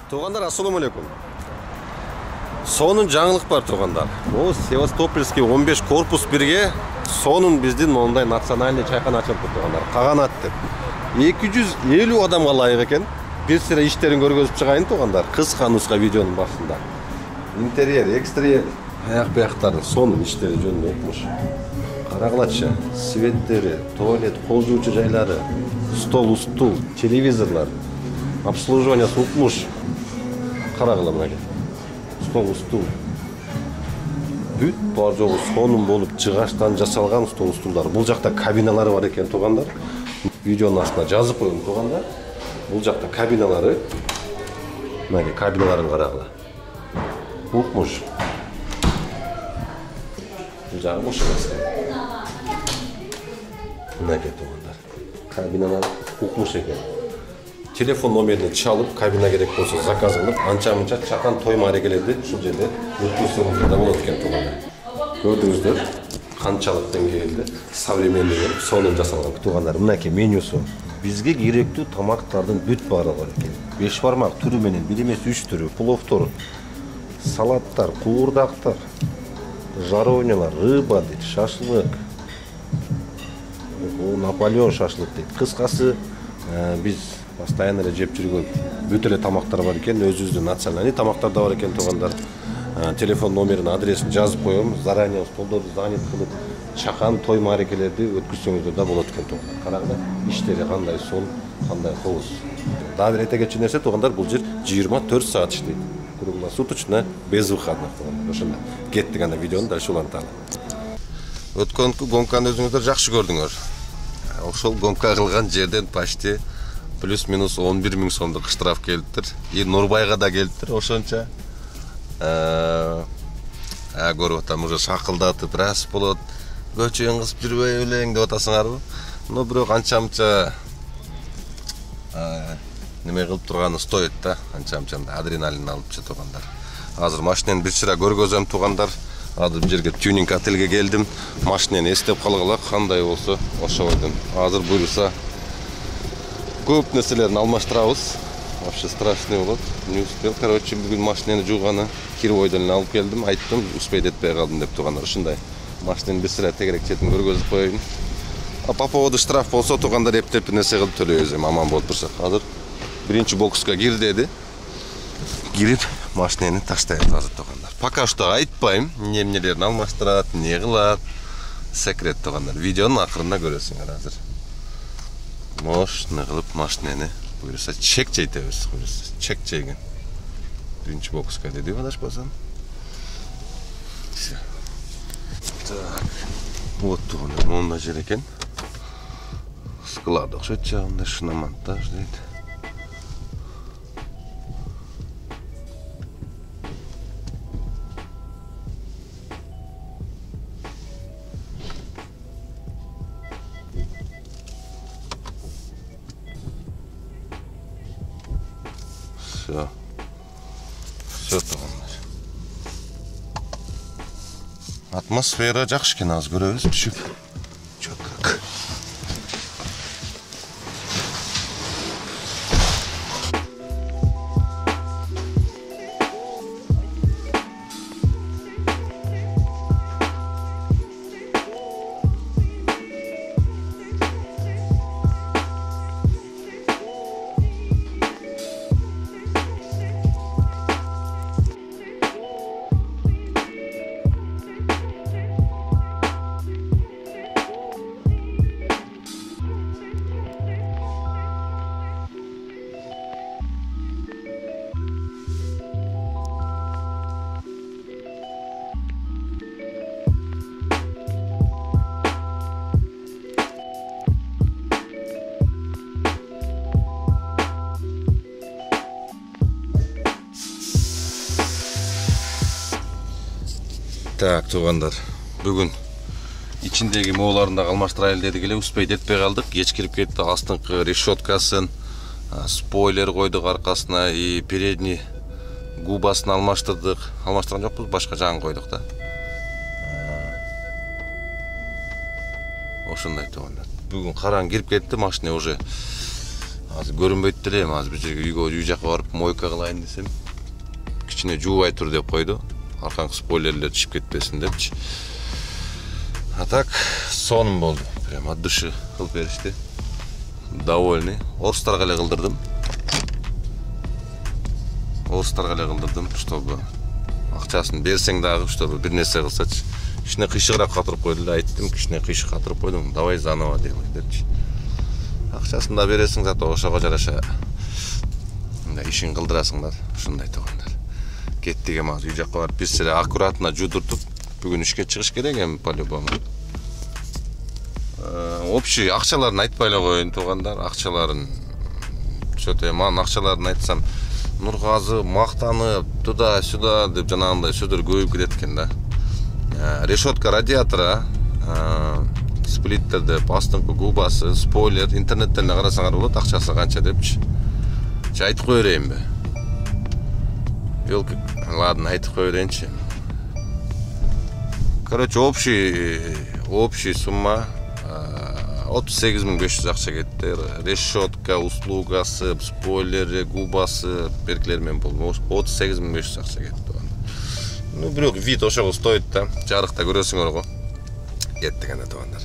Туғандар, ассаламу алейкум. Сонун жаңылык бар туғандар. О, Севастопольский 15 корпус 1-ге сонун биздин мондай национальный чайкана ачылып туғандар. Каганат деп. 250 адамга лайык экен. Бир сире иштерин көргөзүп чыгайын туғандар. Кыска нуска видеонун башында. Интерьер, экстерьер, аяк-бияктарын сонун иштери жөнүндө окumuş. Карагылачы, светтери, туалет, кол жуучу жайлары, стол, стул, телевизорлар, обслуживание окumuş. Карагыла мына. Стол, стул. Бүт бар жогу сонун болуп жыгачтан жасалган стол, стулдар. Бул жакта кабиналары бар экен тугандар. Видеонун астына жазып коюм тугандар. Бул жакта кабиналары. Мына кабиналарын карагыла. Окumuş. Бул жагы бош эмес. Мына тугандар. Кабиналар окumuş экен. Telefon номерин çalıp kabine gerek olsa zakaz kılıp ança-munça çakan toy marekelerde şu жерде өткөрсөңүздөр да болот экен тугандар. Көрдүңүздөр канчалык деңгээлде современный сонун жасалган тугандар. Мынакей менюсу. Бизге керектүү тамактардын бүт баары бар экен. 5 бармак түрү менен, бир эмес 3 түрү, пловтор, салаттар, куурдактар, жаронялар, рыба дейт, шашлык. Наполеон шашлык дейт. Кыскасы биз постоянно жеп жүргөн бүт эле тамактар бар экен, өзүбүздүн национальный тамактар да бар экен тугандар. Телефон номерин, адресин жазып коем, заранее столдорду занят кылып, чакан той марекелерди өткөрсөңүздөр да болот экен тугандар. Карагыла, иштери кандай сол, кандай кооз. Дагы бир айта кетчү нерсе тугандар, бул жер 24 саат иштейт. Круглосуточно, безвыходно тугандар. Ошондой. Кеттик анда видеону дальше уланталы. Өткөнкү гонканы өзүңүздөр жакшы көрдүңөр. Ошол гонка кылган жерден почти плюс-минус 11 000 сомдук штраф келиптир. И Нурбайга да келиптир, ошонча. Көрүп атам, уже шакылдатып, раз болот. Көчөң кысып жүрбөй элең деп атасыңарбы? Но бирок анча-мынча неме кылып турганы стоит да, анча-мынча адреналин алыпчы тугандар. Азыр машинени бир сыра көргөзөм тугандар. Азыр бул жерге тюнинг отельге келдим. Машинени эстеп калгыла, кандай болсо ошойдун. Азыр буйруса көп нерселерин алмаштырабыз. Вообще страшный болот. Не успел, короче, бүгүн машинени жууганы Кировойдон эле алып келдим. Айттым, успей этпей калдым деп тугандар. Ушундай. Машинени бир сыра тегерек четин көргөзүп коеюн. По поводу штраф болсо тугандар эптеп нерсе кылып төлөйбүз, аман болуп турсак. Азыр биринчи бокска кир деди. Кирип машинени таштайбыз азыр тугандар. Пока что айтпайм, эмнелерин алмаштырат, эмне кылат. Секрет тугандар. Видеонун акырында көрөсүңөр азыр. Мощный кылып машинени буюрса чек чейтебиз, буюрса чек чейген. Биринчи бокска деди адашпасам. Так. Вот тугандар, монда жер экен. Склад окшойт жагында шиномонтаж дейт. Все тугандар. Атмосфера жакшы экен, аз көрөбүз түшүп. Чөкөк. Так, тугандар, бүгүн ичиндеги мооларын да алмаштырайлы дедик эле, успей этпей калдык. Кеч кирип кетти, астыңкы решеткасын, спойлер койдук аркасына, и передний губасын алмаштырдык. Алмаштырган жокпуз, башка жагын койдук да. Ошондой тугандар. Бүгүн караң кирип кетти, машина уже Азыр көрүнбөйт делем, азыр бир жерге үй жакка барып мойка кылайын десем, кичине жуубай тур деп койду. Аркаңкы спойлерлер чыгып кетпесин депчи. А так сонун болду. Прямо от души кылып беришти. Довольный. Орустарга эле кылдырдым. Чтобы акчасын берсең дагы, чтобы бир нерсе кылсачы. Кичине кыйшыгыраак катырып койду эле, айттым, кичине кыйшык катырып койдум. Давай заново депчи. Акчасын да бересиң, зато ошого жараша мындай ишин кылдырасыңдар, ушундай туугандар. Кеттик эми үй жакка барып бир сире аккуратно жудуртуп, бүгүн ишке чыгыш керек эми по-любому. Общий акчаларын айтпай эле коеюн туугандар, акчаларын чөтө ман акчаларын айтсам, Нургазы мактанып, туда-сюда деп жанагындай сөздөр көбөйүп кетет экен да. Решетка радиатора, сплиттерде астыңкы губасы, спойлер, интернеттен карасаңар болот, акчасы канча депчи. Айтып кое берейинби? Ёлки, ладно, айтып кое берейинчи. Короче, общий сумма 38.500 акча кетти. Решетка, услугасы, спойлери, губасы, беркилер менен болду. 38.500 акча кетти. Ну, бирок вид ошого стоит да. Жарыкта көрөсүңөр го. Кеттик анда туугандар.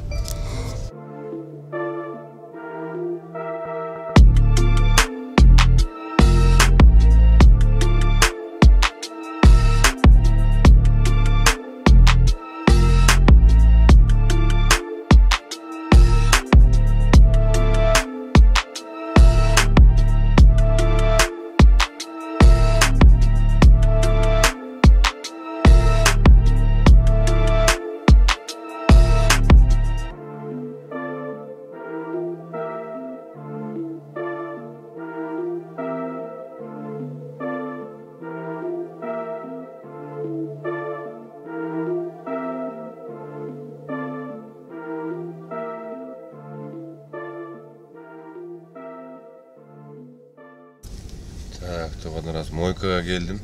Так, туугандар, аз мойкага келдим.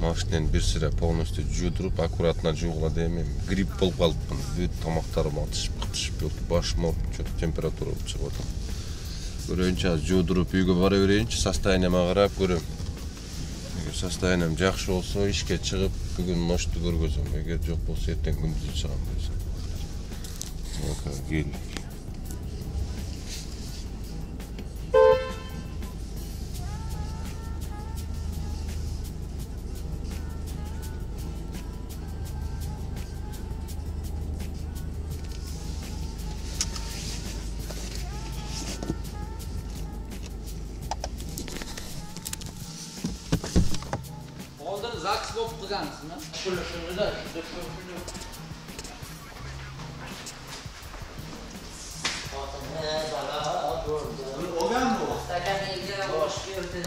Машинени бир сире полностью жуудуруп, аккуратно жуугула дейм. Грипп болуп калыпмын. Бүт тамактарым атышып, башым ооруп, чөтө температура чыгып атат. Көрөйүнчү аз жуудуруп үйгө бара берейинчи, состояниема карап көрөм. Эгер состоянием жакшы болсо, ишке чыгып, бүгүн ношту көргөзөм. Эгер жок болсо, эртең күндүз чыгам десем. Мойкага келдик. Zaks болып тұрғансың, ма? Шүлі да, шүлі. Оған бұл? Стакан елдері қош көрді.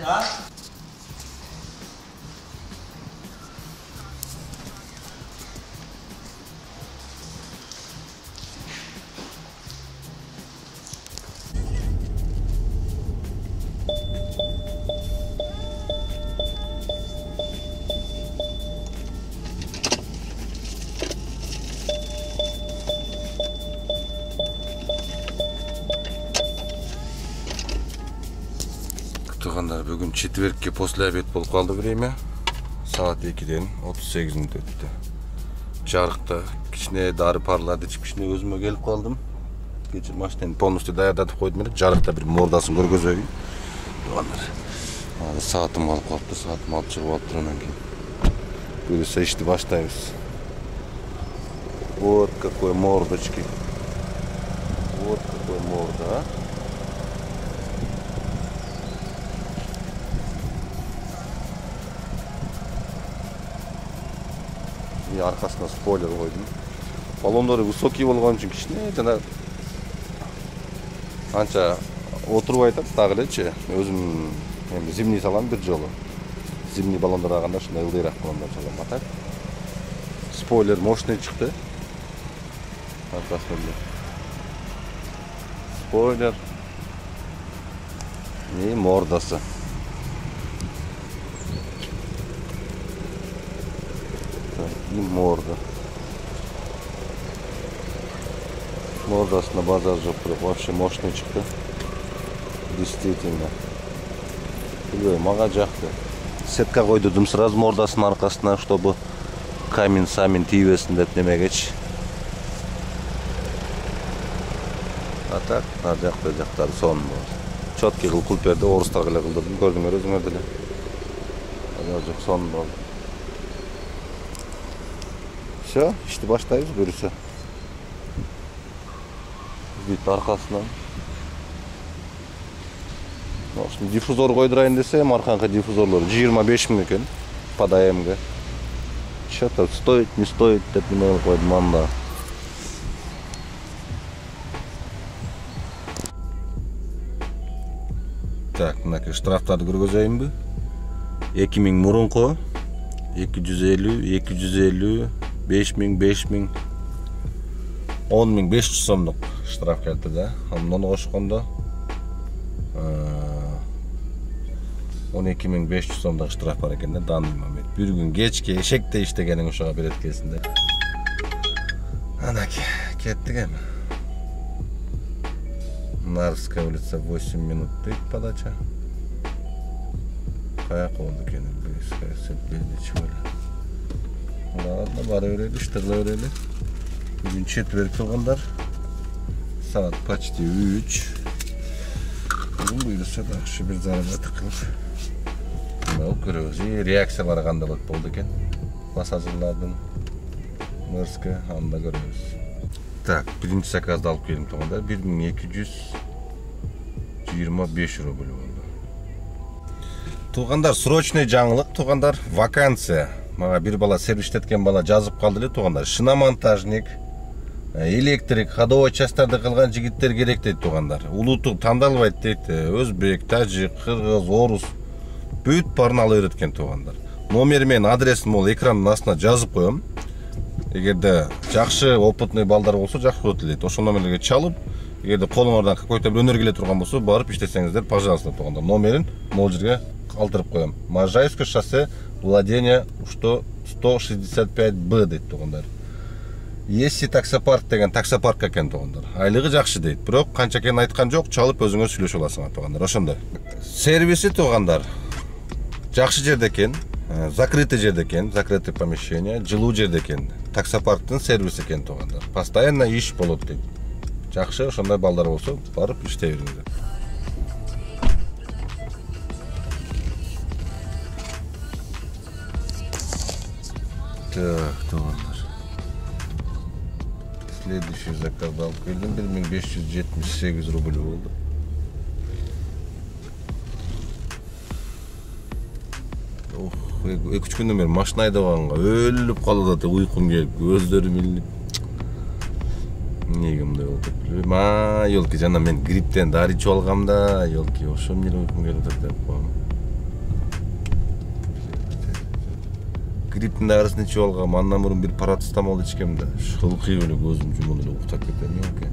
Туугандар, бүгүн четверкке после обед болуп калды время. Саат 2-ден 38 мүнөт өттү. Жарыкта кичине дары парларды ичип кичине өзүмө келип калдым. Кечир машинени полностью даярдатып койдум эле. Жарыкта бир мордасын көргөзөйүн. Туугандар. Саатым алып калыптыр, саатым алып чыгып алыптыр анан кийин. Буюрса ишти баштайбыз. Вот какой мордочки. Вот какой морда, а? Аркасына спойлер койдум. Балондору высокий болгон үчүн кичине жана анча отуруп айтат дагы элечи. Өзүм эми зимний салам бир жолу. Зимний баллондор аганда ушундай ылдыйраак баллондор салам. А так спойлер мощный чыкты. Аркасында спойлер и мордасы. И морда. Мордасына базар жоқ, вообще мощный чыкты. Действительно. Bilmiyorum, mağa jaktı. Setka koydum sразу mordasının arkasına, чтобы камин самин тийбесин деп немегечи. А так, ар жакта жактары сонун болот. Чоткий кылып кылып берди, орустарга эле кылдырдым, көрдүңөр өзүңөр деле. Азыр жок сонун болду. Все, ишти баштайбыз көрүсө. Бүт аркасынан. Şimdi difuzor koydurayım desem, arkanka difuzorları 25 bin eкен под АМ-ге. Что-то стоит, не стоит, деп мен koydum anda. Так, мынакей штрафтарды көргөзөйүнбү? 2000 мурунку 250, 250, 5000, 5000, 10500 сомдук штраф келди да. Андан кошкондо 12.500 сомдық штраф бар екен де, даныймам. Bir gün geçke eşekte iştegenin uşağa bir etkesinde. Ana kettik hemen. Нарвская улица 8 минут deyip подача. Kayak oldu kendine. Belli çöyle. Ладно, var öyle, iştirle öyle. Bugün четверг olganlar. Saat почти 3. Bugün buyursa da şu bir zararla tıkılır. Görüyoruz. Reaksiyalar qanday bo'ldi ekan. Pasajirlardan Mırska anda görüyoruz. Tak, birinci zakazda alıp geldim toğanda 1225 euro bölü oldu. Toğandar срочный жаңылык, toğandar vakansiya. Mağa bir bala servistetken bala жазып kaldı ele toğandar. Шиномонтажник, elektrik, ходовой частарды кылган жигиттер керек дейт toğandar. Улуту тандалбайт дейт. Өзбек, тажик, кыргыз, орус бүт барын ала үйреткен туғандар. Номер мен адресін ол экранның астына жазып қоям. Егерде жақсы опытный балдар болса жақсы өтіледі. Ошол номерлерге чалып, егерде қолыңардан какой-то бір өнер келе тұрған болса, барып иштесеңіздер, пожалуйста туғандар. Номерін мол жерге калтырып қоям. Можайское шоссе, владение 165Б дейт туғандар. Если таксопарк деген таксопарк екен туғандар. Айлығы жақсы дейт. Бирок канча экенин айткан жок, чалып өзүңөр сүйлөшө аласыңар туғандар. Ошондой. Сервиси туғандар. Жақсы жерде екен, закрытый жерде екен, закрытый помещение, жылуу жерде екен, таксопарктын сервиси екен туғандар. Постоянно иш болот дейт. Жақсы, ошондой балдар болсо, барып иштей бериңиздер. Так, туғандар. Следующий заказды алып келдим, 1578 рубль болду. Екі-үч күндөн бери машина айдабаганга өлүп калып атат, уйкум келип, көздөрүм илинип. Эмнеге мындай болуп деп билбейм. Ёлки, жана мен грипптен дарый ичип алгам да, ёлки, ошо эмне уйкум келип атат деп коем. Грипптин дарысын ичип алгам, андан мурун бир парацетамол ичкем да, шылкый эле көзүм жумулуп эле уктап кетем, ёлки.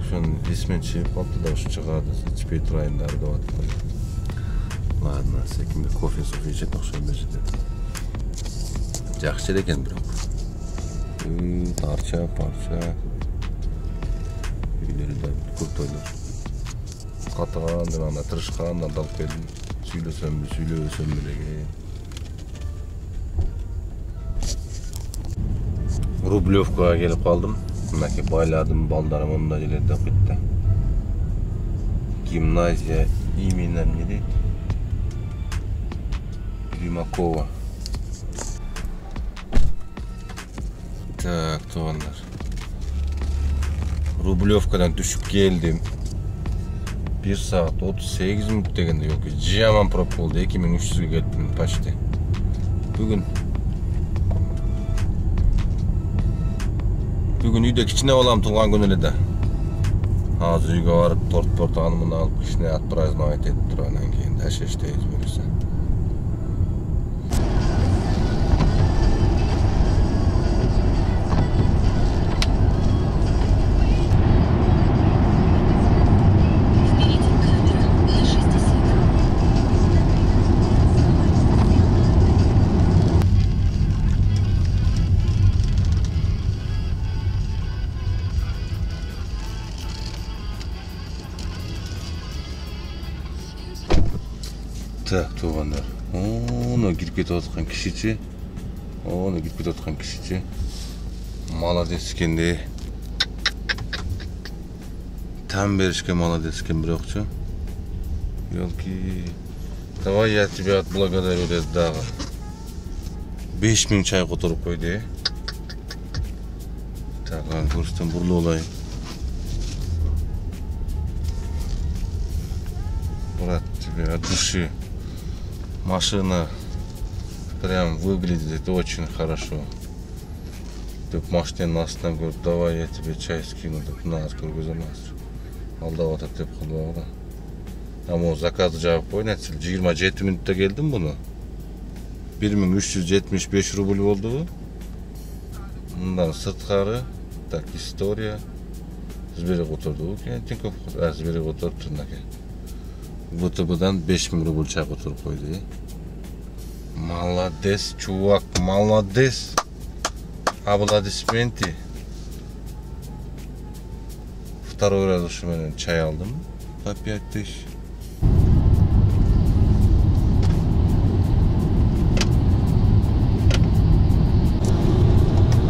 Ошону эсимен чыгып калды да, ушу чыгады, ичпей турайын дары деп атты. Ладно, секимде кофе-софе içет окшойм жерде. Жакшы экен бирок. Парча. Үйлөрү да көп тойлор. Катыган, ана тырышкан, алып келдим. Сүйлөсөм элеге. Рублевкага келип калдым. Мынакей байладым, балдарым мында желерде окуйт. Гимназия имени эмне дейт? Примакова. Так, туғандар. Рублевкадан түшүп келдим. 1 saat 38 minut дегенде yok. Жаман проп болду. 2300-ге келиптим почти. Бүгүн үйдө кичине балам туулган күнү эле да. Азыр үйгө барып торт анымын алып кичине отпраздновать этип туруп анан кийин дальше иштейбиз буюрса. Так, туғандар. Оны кіріп кетіп отқан кішіче. Оны кіріп кетіп отқан кішіче. Молодец екенде. Там берішке молодец екен бірақчы. Елки. Давай я тебя отблагодарю дағы. 5000 чай қотырып қойды. Так, көрістен бұрлы олай. Брат, тебе от души. Машина прям выглядит очень хорошо. Деп машиненің астынан көріп, давай я тебе чай скину деп нағыз көргіземіз. Алдап атат деп қылбауға. Ama заказды жабып қойын, әтсіл 27 минутта келдім бұны. 1375 рубль болды бұл. Мұндан сыртқары, так, история. Зберек отырды бұл, Тинькофф, зберек отырды тұрнаке. ВТБ-дан 5000 рубль чай отырып қойды. Молодец, чувак, молодец. Аплодисменты. Второй раз уж мен чай алдым по 5000.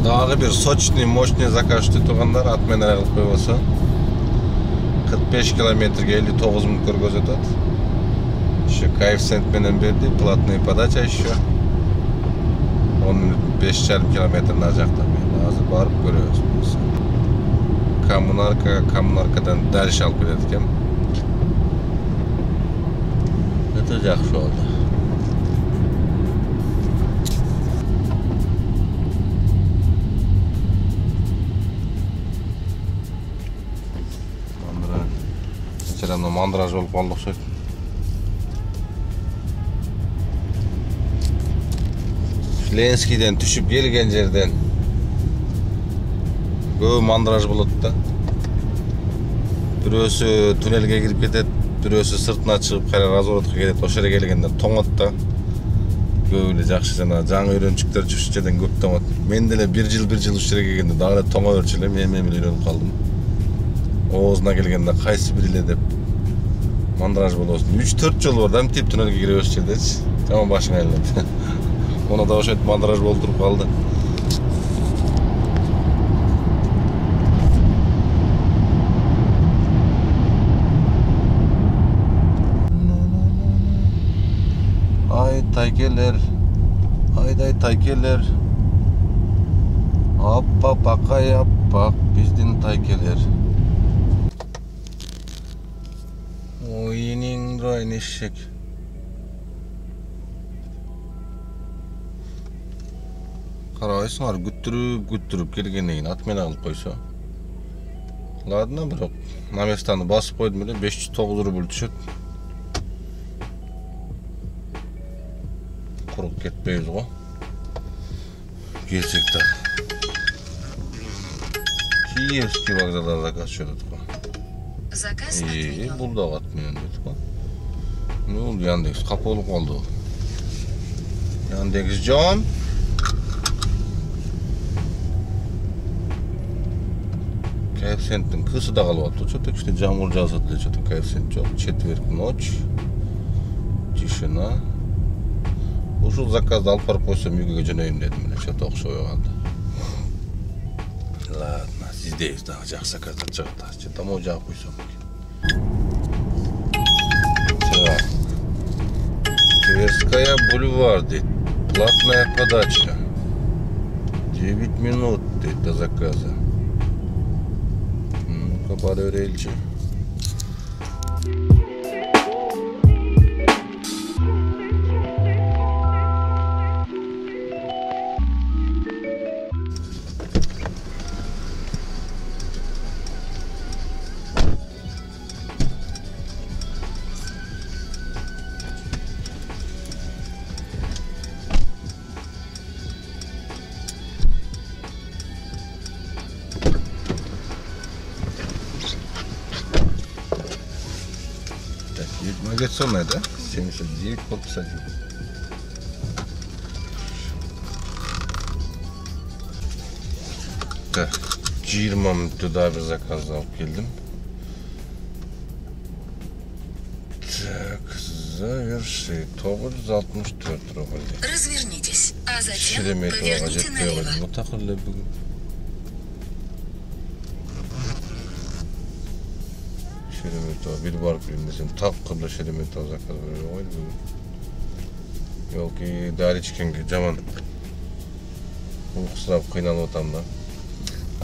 Дағы бір сочный, мощный закажды туғандар атмен ағылып қойбаса 45 километрге 59 мың көргөзөтөт. Еще коэффициент менен берди, платный подача еще. 5,5 километр на жақта. Азыр барып көрөбүз. Коммунаркадан дальше алып келет экен. Это жакшы болду. Мына мандраж болуп калды окшойт. Ленскийден түшүп келген жерден көп мандраж болот да. Бирөөсү туннелге кирип кетет, бирөөсү сыртына чыгып кайра разворотко кетет. Ошо жерге келгенде тоңот да. Көп эле жакшы жана жаңы үйрөнчүктөр ушул жерден көп тоңот. Мен деле 1 жыл ушул жерге келгенде дагы эле тоңо берчү элем, мен үйрөнүп калдым. Оозуна келгенде кайсы бир эле деп мандраж болосун. 3-4 жол бар да, мынтип туннелге кире берчү жердечи. Жаман башың айланды. Ona da ошентип мандраж болдуруп калды. Ай тайкелер. Айдай тайкелер. Аппак акай аппак биздин тайкелер. Ойнин райнешек. Карайсыңар, күттүрүп келгенден кийин атмен алып койсо. Ладно, бирок на местаны басып койдум эле 509 рубль түшөт. Куруп кетпейбиз го. Келсек да. Киевский вокзалда заказ чөтөт го. Заказ отменен. Бул да атменен дейт го. Ну, Яндекс капа болуп калды. Яндекс жон. Коэффициенттің кысы да қалып атты. Что-то кішкене жамбыл жазады эле, что-то коэффициент жоқ. Четверг ночь. Тишина. Ушул заказды алып барып койсом үйгө жөнөйүм дедим эле, что-то окшобой калды. Ладно, сиздейбиз дагы жакшы заказдар чыгат. Че домой жаап койсом. Тверская бульвар дейт. Платная подача. 9 минут дейт до заказа. Капар öğrenci. Навигационная, да? 79, корпус 1. Так, 20 минутта да bir заказ алып келдим. Так, Заверши. 964 рубль. Развернитесь, а затем Шереметьевоға поверните жетпей налево. қойдым. Мұтақылы бүгін. Шереметьево бір барып келмесем, таққырлы Шереметьево заказ бере қойды бүгін. Елки дәрі ішкенге жаман ұйқысырап қиналып отам да.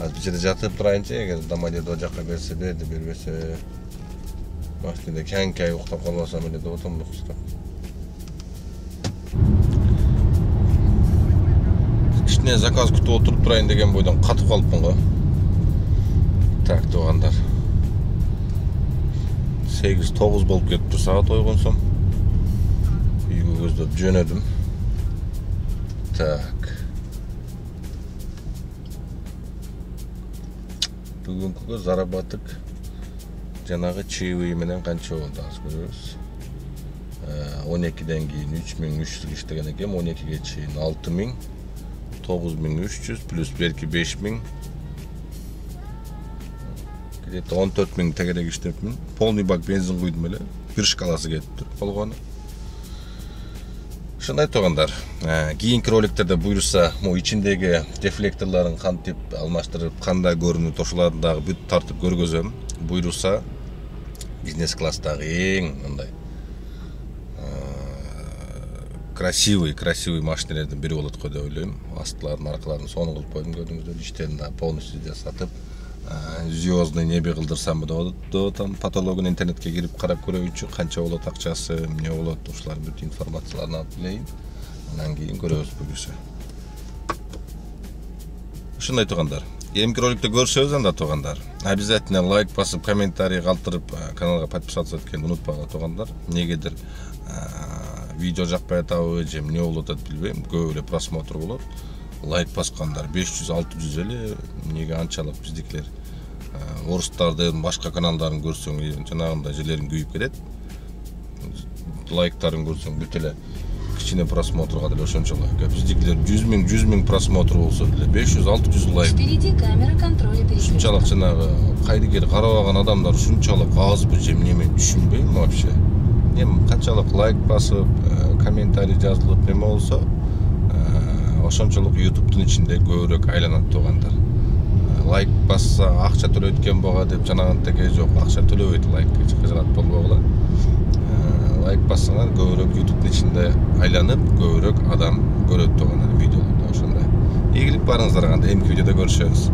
Аз бір жерде жатып тұрайыншы, егер Домодедово жаққа берсе берді, бербесе машинада кәң-кәй ұйықтап қалмасам еле де отамды ұйқысырап. Кішкене заказ күтіп отырып тұрайын деген бойдан қатып қалыппын ғой. Так, туғандар. 8-9 болып кетті сағат ойғын соң. Үйге көздеп жөнедім. Так. Бүгінгі заработок жаңағы чаевые менен қанша болды аз көріңіз. 12-ден кейін 3300 іштеген екем, 12-ге чейін 6000, 9300 плюс берки 5000. Где-то 14000 тегерек іштепмін. Полный бак бензин құйдым еле. Bir шкаласы кетті болғаны. Шындай тоғандар, кейінгі роликтерде бұйырса, içindегі дефлекторларын қантеп алмаштырып, қандай көріну тошыларындағы бүт тартып көргізем. Бұйырса, бизнес класстағы ең ондай красивый машиналардан бірі болады ғой деп ойлаймын. Астыларын, арқаларын соны қылып қойдым, көрдіңіздер, іштерін полностью сатып, звездный небе қылдырсам да там потологын интернетке кіріп қарап көру үшін қанша болады ақшасы, не болады, ушылар бүт информацияларын алып білейін. Анан кейін көреміз бүгісі. Шындай туғандар. Емкі роликті көрсеңіз анда туғандар. Обязательно лайк басып, комментарий қалтырып, каналға подписаться еткенді ұмытпаңдар туғандар. Негедір видео жақпай атауы жем не болады білбеймін, көбірек просмотр болады. Лайк басқандар 500-600 неге анчалық біздікілер орыстардың башқа каналдарын көрсең жаңағында жерлерін күйіп кетеді. Лайктарын көрсең бүтілі кішкене просмотрға дәл ошончолық. Біздікілер 100 000 просмотр болса 500-600 лайк. Впереди камера контроля перед Шунчалық жаңағы қайдыгер қарауаған адамдар шунчалық аз бұл жем немен düşünбеймін вообще. Қаншалық лайк басып, комментарий жазылып неме болса, ошончолук ютубтун ичинде көбүрөөк айланат туғандар. Лайк басса акча төлөйт бога деп жанагынтеге жок, акча төлөбөйт лайк кызгат болбогула. Лайк бассаңар көбүрөөк ютубтун ичинде айланып, көбүрөөк адам көрөт туғандар видеолорду ошондой. Ийгилик барыңыздар, кандай эмки видеодо көрүшөбүз.